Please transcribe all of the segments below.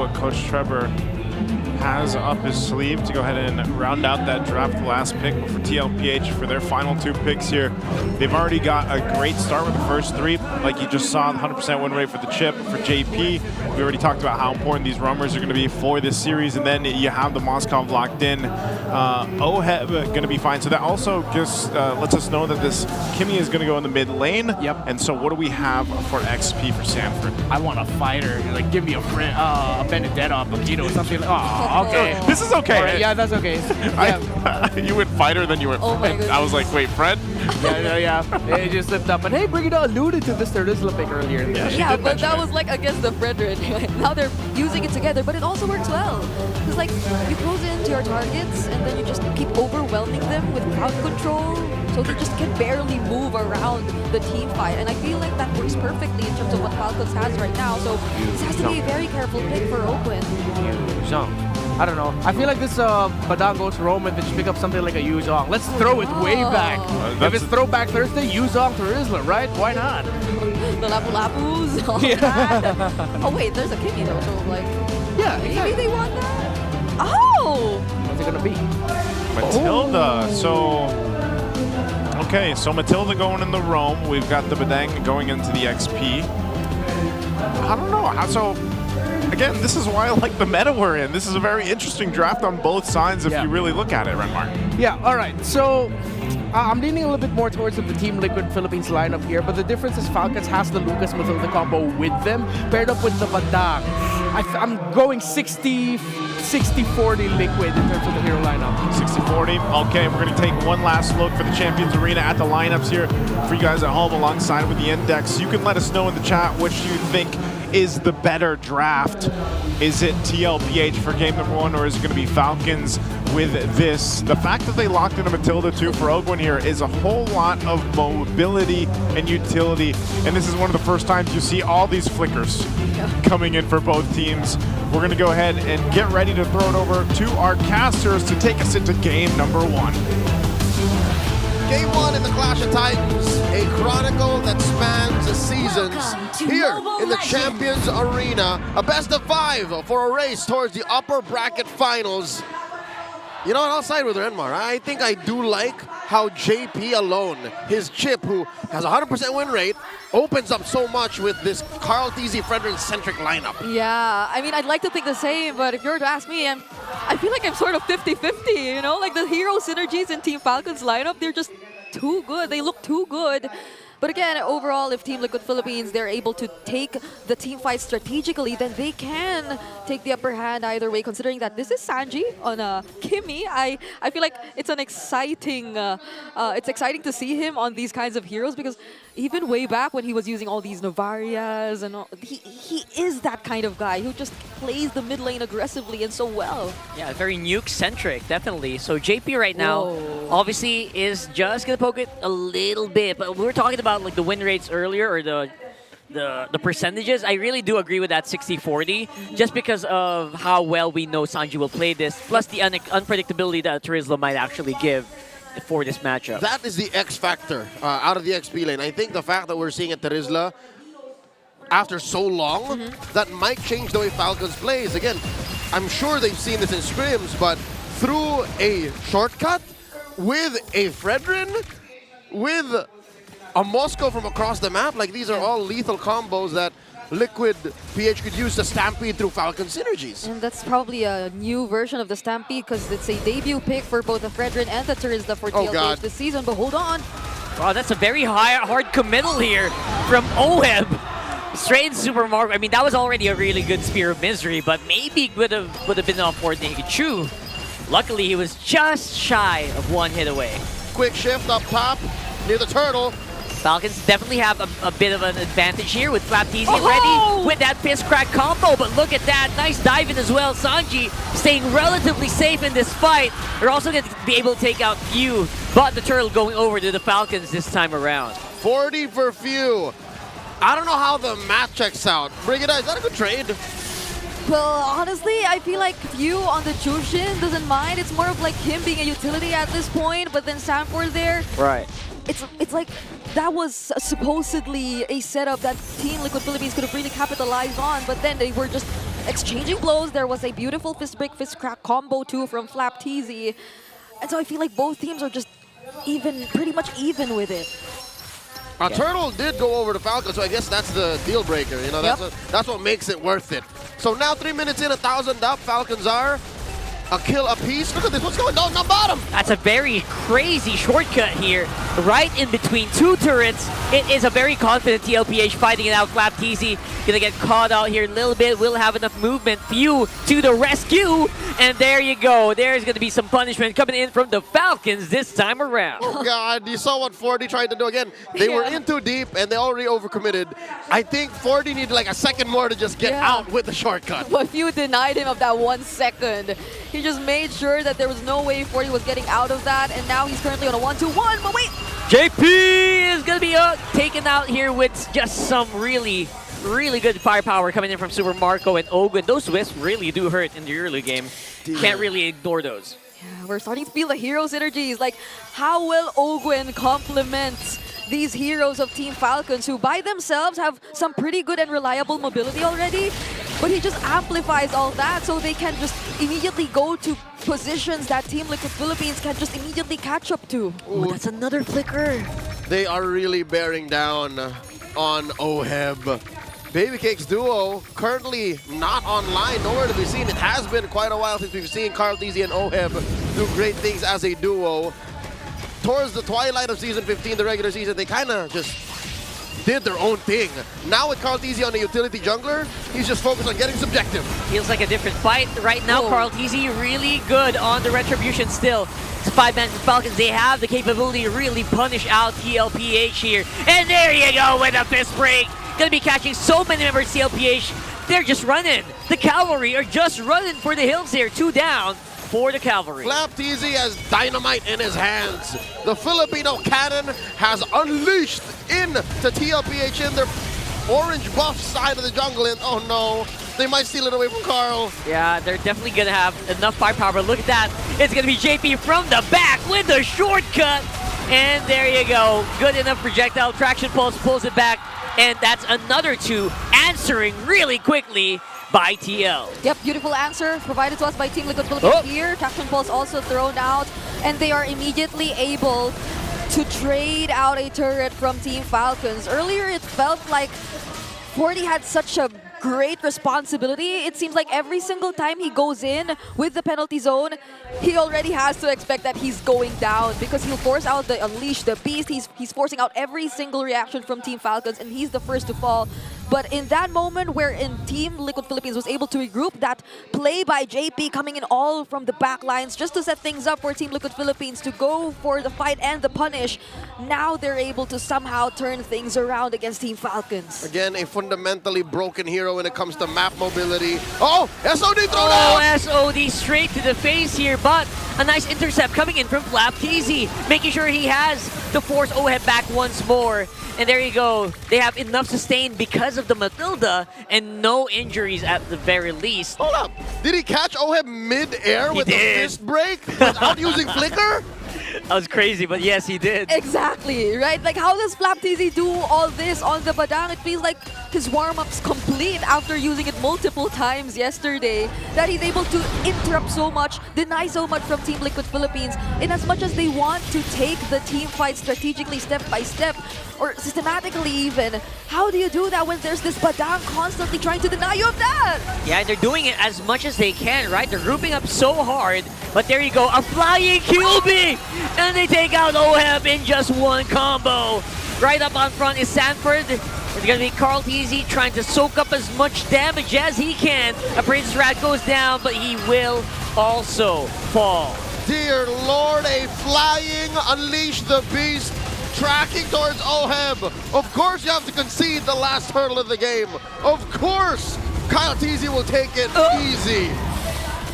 what Coach Trevor has up his sleeve to go ahead and round out that draft last pick for tlph for their final 2 picks here. They've already got a great start with the first 3. Like you just saw, the 100% win rate for the chip. For JP, we already talked about how important these rummers are going to be for this series. And then you have the Moskov locked in. OHEB going to be fine. So that also just lets us know that this Kimmy is going to go in the mid lane. Yep. And so what do we have for XP for Sanford? I want a fighter. Like, give me a Benedetta, a Bambino, something like okay. This is okay. Right, yeah, that's okay. Yeah. You went fighter, then you went friend. I was like, wait, friend? Yeah. It just slipped up. But hey, Brigitte alluded to this Terizla pick earlier. Yeah, but that was like against the Fredrin. Now they're using it together, but it also works well. Because like, you close into your targets, and then you just keep overwhelming them with crowd control. So they just can barely move around the team fight. And I feel like that works perfectly in terms of what Falcons has right now. So this has to be a very careful pick for Oakland. I don't know. I feel like this Badang goes Roman to just pick up something like a Yuzong. Let's throw it way back. If it's Throwback Thursday, Yuzong to Rizla, right? Why not? The Lapu-Lapus, all that. Oh wait, there's a Kimmy though, so like... Yeah, maybe they want that? Oh! What's it gonna be? Matilda, so... Okay, so Matilda going in the Roam. We've got the Badang going into the XP. I don't know. So, again, this is why I like the meta we're in. This is a very interesting draft on both sides if you really look at it, Renmark. Yeah, all right. So, I'm leaning a little bit more towards the Team Liquid Philippines lineup here, but the difference is Falcons has the Lucas Matilda combo with them, paired up with the Badang. I'm going 60-40 Liquid in terms of the hero lineup. 60-40. Okay, we're going to take one last look for the Champions Arena at the lineups here for you guys at home alongside with the index. You can let us know in the chat which you think is the better draft. Is it tlph for game number 1, or is it going to be Falcons with this? The fact that they locked in a Matilda 2 for Ogwin here is a whole lot of mobility and utility, and this is one of the first times you see all these flickers coming in for both teams. We're going to go ahead and get ready to throw it over to our casters to take us into game number 1. Game 1 in the Clash of Titans, a chronicle that spans the seasons. Here in the Champions Arena, a best of 5 for a race towards the upper bracket finals. You know what, I'll side with Renmar. I think I do like how JP alone, his chip, who has a 100% win rate, opens up so much with this Carl Teasy Fredrin-centric lineup. Yeah, I mean, I'd like to think the same, but if you were to ask me, I feel like I'm sort of 50-50, you know? Like the hero synergies in Team Falcons lineup, they're just too good. They look too good. But again, overall, if Team Liquid Philippines, they're able to take the team fight strategically, then they can take the upper hand either way, considering that this is Sanji on Kimmy. I feel like it's an exciting, it's exciting to see him on these kinds of heroes, because even way back when he was using all these Novarias and all, he is that kind of guy who just plays the mid lane aggressively and so well. Yeah, very nuke-centric, definitely. So JP right now, obviously, is just going to poke it a little bit, but we were talking about like the win rates earlier, or the percentages. I really do agree with that 60-40, just because of how well we know Sanji will play this, plus the unpredictability that Terizla might actually give for this matchup. That is the X factor out of the XP lane. I think the fact that we're seeing at Terizla after so long, that might change the way Falcons plays. Again, I'm sure they've seen this in scrims, but through a shortcut, with a Fredrin, with a Moscow from across the map, like these are all lethal combos that Liquid PH could use to stampede through Falcon synergies. And that's probably a new version of the Stampede, because it's a debut pick for both the Fredrin and the Terizla for TLPH this season. But hold on. Wow, that's a very hard committal here from OHEB. Straight in Super Mario. I mean, that was already a really good Spear of Misery, but maybe would have been enough for Negachu. Luckily, he was just shy of one hit away. Quick shift up top near the turtle. Falcons definitely have a bit of an advantage here with Flapteasy ready with that Fist Crack combo, but look at that, nice dive in as well. Sanji staying relatively safe in this fight. They're also going to be able to take out Few, but the turtle going over to the Falcons this time around. 40 for Few. I don't know how the math checks out. Brigitte, is that a good trade? Well, honestly, I feel like Few on the Jushin doesn't mind. It's more of like him being a utility at this point, but then Sanford there. Right. It's like that was supposedly a setup that Team Liquid Philippines could have really capitalized on, but then they were just exchanging blows. There was a beautiful fist break, fist crack combo too from flaptz. And so I feel like both teams are just even, pretty much even with it. Turtle did go over to Falcon, so I guess that's the deal breaker. You know, that's what makes it worth it. So now 3 minutes in, 1,000 up. Falcons are a kill apiece. Look at this, what's going on the bottom? That's a very crazy shortcut here, right in between two turrets. It is a very confident tlph fighting it out. flaptz gonna get caught out here a little bit, will have enough movement. Few to the rescue, and there you go. There's gonna be some punishment coming in from the Falcons this time around. Oh God, you saw what 40 tried to do again. They were in too deep and they already overcommitted. I think 40 needed like a second more to just get out with the shortcut. But Few denied him of that 1 second. He just made sure that there was no way 40 was getting out of that, and now he's currently on a 1-2-1, but wait! JP is gonna be taken out here with just some really good firepower coming in from Super Marco and Ogwen. Those whiffs really do hurt in the early game. Can't really ignore those. Yeah, we're starting to feel the hero synergies. Like, how will Ogwen complement these heroes of Team Falcons, who by themselves have some pretty good and reliable mobility already? But he just amplifies all that so they can just immediately go to positions that Team Liquid Philippines can just immediately catch up to. Oh, that's another flicker. They are really bearing down on OHEB. Babycake's duo currently not online, nowhere to be seen. It has been quite a while since we've seen karltz and OHEB do great things as a duo. Towards the twilight of Season 15, the regular season, they kind of just did their own thing. Now with karltz on the utility jungler, he's just focused on getting subjective. Feels like a different fight right now. karltz really good on the retribution still. It's 5-man Falcons. They have the capability to really punish out tlph here. And there you go with a fist break. Gonna be catching so many members of tlph. They're just running. The cavalry are just running for the hills here. 2 down for the cavalry. flaptz has dynamite in his hands. The Filipino cannon has unleashed into tlph in their orange buff side of the jungle, and oh no, they might steal it away from Carl. Yeah, they're definitely gonna have enough firepower, but look at that. It's gonna be JP from the back with the shortcut. And there you go. Good enough projectile. Traction pulse pulls it back. And that's another 2 answering really quickly by TL. Yep, beautiful answer provided to us by Team Liquid Philippines here. Traction Pulse also thrown out, and they are immediately able to trade out a turret from Team Falcons. Earlier, it felt like 40 had such a great responsibility. It seems like every single time he goes in with the penalty zone, he already has to expect that he's going down because he'll force out the Unleash the Beast. He's forcing out every single reaction from Team Falcons, and he's the first to fall. But in that moment wherein Team Liquid Philippines was able to regroup, that play by JP coming in all from the back lines just to set things up for Team Liquid Philippines to go for the fight and the punish, now they're able to somehow turn things around against Team Falcons. Again, a fundamentally broken hero when it comes to map mobility. Oh, SOD thrown out! SOD straight to the face here, but a nice intercept coming in from flaptz, making sure he has to force OHEB back once more. And there you go. They have enough sustain because of the Matilda and no injuries at the very least. Hold up. Did he catch OHEB mid-air with a fist break without using flicker? That was crazy, but yes, he did. Exactly, right? Like, how does flaptz do all this on the Badang? It feels like his warm-up's complete after using it multiple times yesterday, that he's able to interrupt so much, deny so much from Team Liquid Philippines, in as much as they want to take the team fight strategically step by step, or systematically even. How do you do that when there's this Badang constantly trying to deny you of that? Yeah, and they're doing it as much as they can, right? They're grouping up so hard, but there you go, a flying QB! And they take out OHEB in just one combo. Right up on front is Sanford. It's gonna be karltz trying to soak up as much damage as he can. A Prince Rat goes down, but he will also fall. Dear Lord, a flying Unleash the Beast tracking towards OHEB. Of course you have to concede the last hurdle of the game. Of course, karltz will take it easy.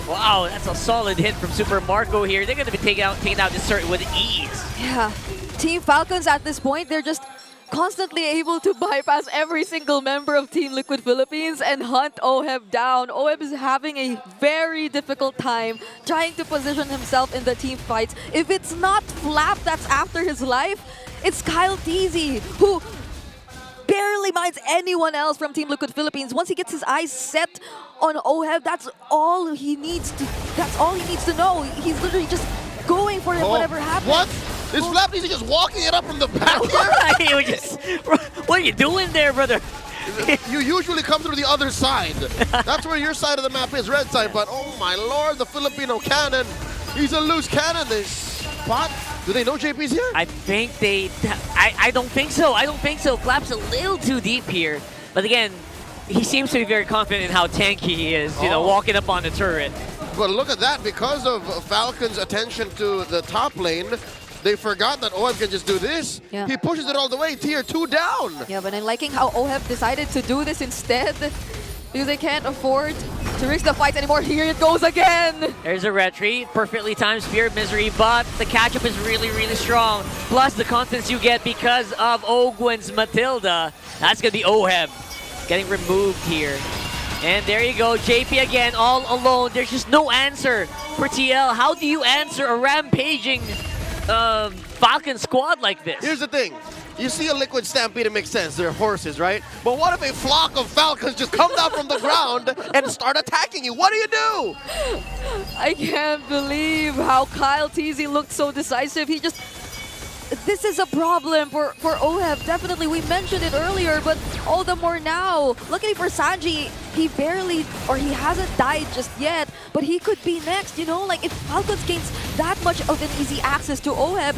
Wow, that's a solid hit from Super Marco here. They're gonna be taking out this turret with ease. Yeah, Team Falcons at this point, they're just constantly able to bypass every single member of Team Liquid Philippines and hunt OHEB down. OHEB is having a very difficult time trying to position himself in the team fights. If it's not Flap that's after his life, it's karltz, who barely minds anyone else from Team Liquid Philippines. Once he gets his eyes set on OHEB, that's all he needs to know. He's literally just going for it, whatever happens. What? Is Flapneasy just walking it up from the back here? What are you doing there, brother? You usually come through the other side. That's where your side of the map is, red side. But oh my lord, the Filipino cannon. He's a loose cannon. They spot. Do they know JP's here? I think they... I don't think so. I don't think so. Flap's a little too deep here. But again, he seems to be very confident in how tanky he is, you know, walking up on the turret. But look at that. Because of Falcon's attention to the top lane, they forgot that OHEB can just do this. Yeah. He pushes it all the way, tier 2 down. Yeah, but I'm liking how OHEB decided to do this instead because they can't afford to risk the fight anymore. Here it goes again. There's a retreat, perfectly timed Spirit Misery, but the catch-up is really, really strong. Plus the confidence you get because of Ogwen's Matilda. That's going to be OHEB getting removed here. And there you go, JP again, all alone. There's just no answer for TL. How do you answer a rampaging Falcon squad like this? Here's the thing. You see a Liquid Stampede, it makes sense. They're horses, right? But what if a flock of Falcons just come down from the ground and start attacking you? What do you do? I can't believe how Kyle TZ looked so decisive. He just... This is a problem for OHEB, definitely. We mentioned it earlier, but all the more now. Luckily for Sanji, he barely, or he hasn't died just yet, but he could be next, you know? Like, if Falcons gains that much of an easy access to OHEB,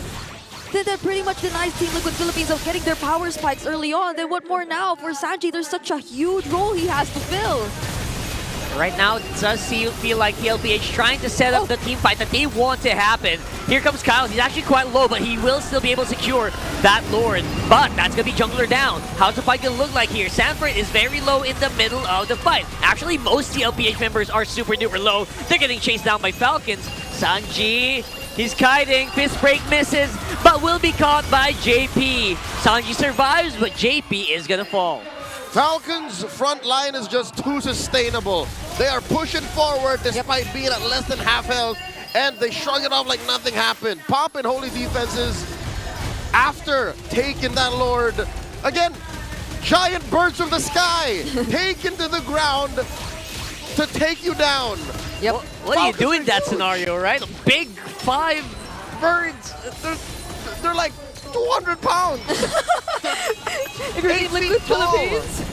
then that pretty much denies Team Liquid Philippines of getting their power spikes early on. Then what more now? For Sanji, there's such a huge role he has to fill. Right now, it does feel like tlph trying to set up the team fight that they want to happen. Here comes Kyle. He's actually quite low, but he will still be able to secure that Lord. But that's going to be jungler down. How's the fight going to look like here? Sanford is very low in the middle of the fight. Actually, most tlph members are super duper low. They're getting chased down by Falcons. Sanji, he's kiting. Fist break misses, but will be caught by JP. Sanji survives, but JP is going to fall. Falcons' front line is just too sustainable. They are pushing forward despite being at less than half health, and they shrug it off like nothing happened. Pop and Holy defenses, after taking that Lord, again, giant birds from the sky, taken to the ground to take you down. Yep. What do you do in that scenario, right? A big 5 birds. They're like 200 pounds. If you're Team Liquid Philippines,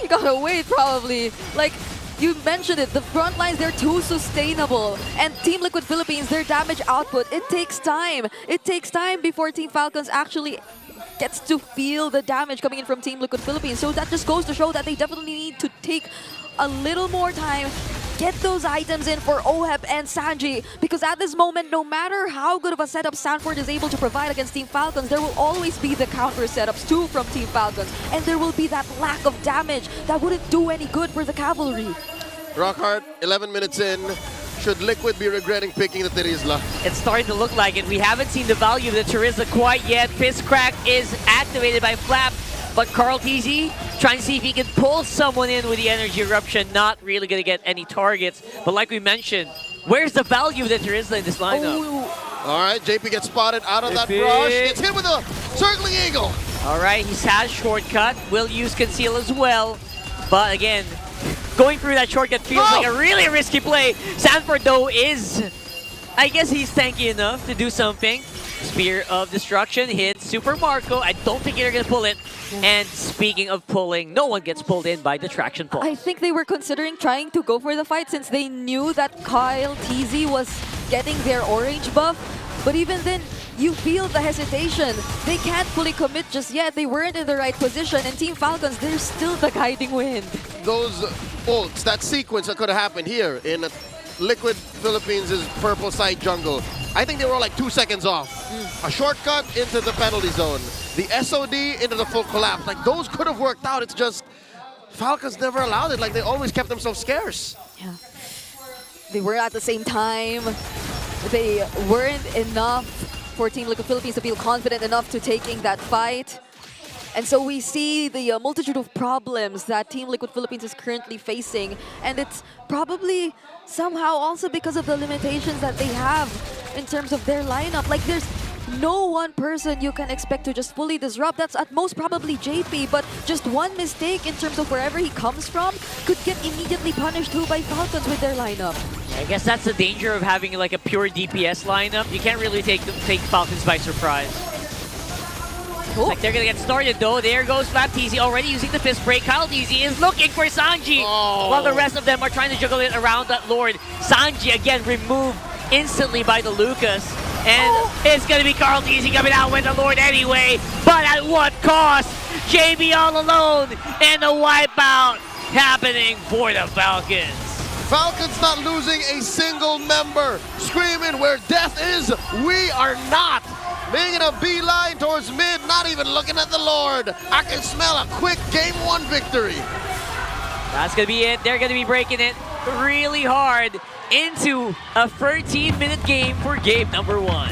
you gotta wait probably. Like, you mentioned it, the front lines, they're too sustainable. And Team Liquid Philippines, their damage output, it takes time. It takes time before Team Falcons actually gets to feel the damage coming in from Team Liquid Philippines. So that just goes to show that they definitely need to take a little more time, get those items in for OHEB and Sanji, because at this moment, no matter how good of a setup Sanford is able to provide against Team Falcons, there will always be the counter setups too from Team Falcons, and there will be that lack of damage that wouldn't do any good for the cavalry. Rockhart, 11 minutes in. Should Liquid be regretting picking the Terizla? It's starting to look like it. We haven't seen the value of the Terizla quite yet. Fist Crack is activated by Flap, but Carl TZ trying to see if he can pull someone in with the Energy Eruption. Not really going to get any targets. But like we mentioned, where's the value of the Terizla in this lineup? All right, JP gets spotted out of that brush. Gets hit with a Circling Eagle. All right, he has shortcut. Will use Conceal as well. But again, going through that shortcut feels like a really risky play. Sanford, though, is... I guess he's tanky enough to do something. Spear of Destruction hits Super Marco. I don't think they're going to pull it. And speaking of pulling, no one gets pulled in by the traction pull. I think they were considering trying to go for the fight since they knew that Kyle TZ was getting their orange buff. But even then, you feel the hesitation. They can't fully commit just yet. They weren't in the right position. And Team Falcons, they're still the guiding wind. Those ults, that sequence that could have happened here in Liquid Philippines' purple side jungle, I think they were like 2 seconds off. A shortcut into the penalty zone. The SOD into the full collapse. Like, those could have worked out. It's just Falcons never allowed it. Like, they always kept themselves scarce. Yeah. They were at the same time. They weren't enough for Team Liquid Philippines to feel confident enough to taking that fight. And so we see the multitude of problems that Team Liquid Philippines is currently facing. And it's probably somehow also because of the limitations that they have in terms of their lineup. Like, there's no one person you can expect to just fully disrupt. That's at most probably JP, but just one mistake in terms of wherever he comes from could get immediately punished too by Falcons with their lineup. I guess that's the danger of having like a pure DPS lineup. You can't really take Falcons by surprise. Like they're gonna get started though. There goes Flapteezy already using the fist break. Kyle DZ is looking for Sanji, while the rest of them are trying to juggle it around that Lord. Sanji again removed instantly by the Lucas. And it's gonna be Carl DZ coming out with the Lord anyway. But at what cost? JB all alone and the wipeout happening for the Falcons. Falcons not losing a single member. Screaming where death is, we are not. Making a beeline towards mid, not even looking at the Lord. I can smell a quick game 1 victory. That's gonna be it. They're gonna be breaking it really hard into a 13-minute game for game number 1.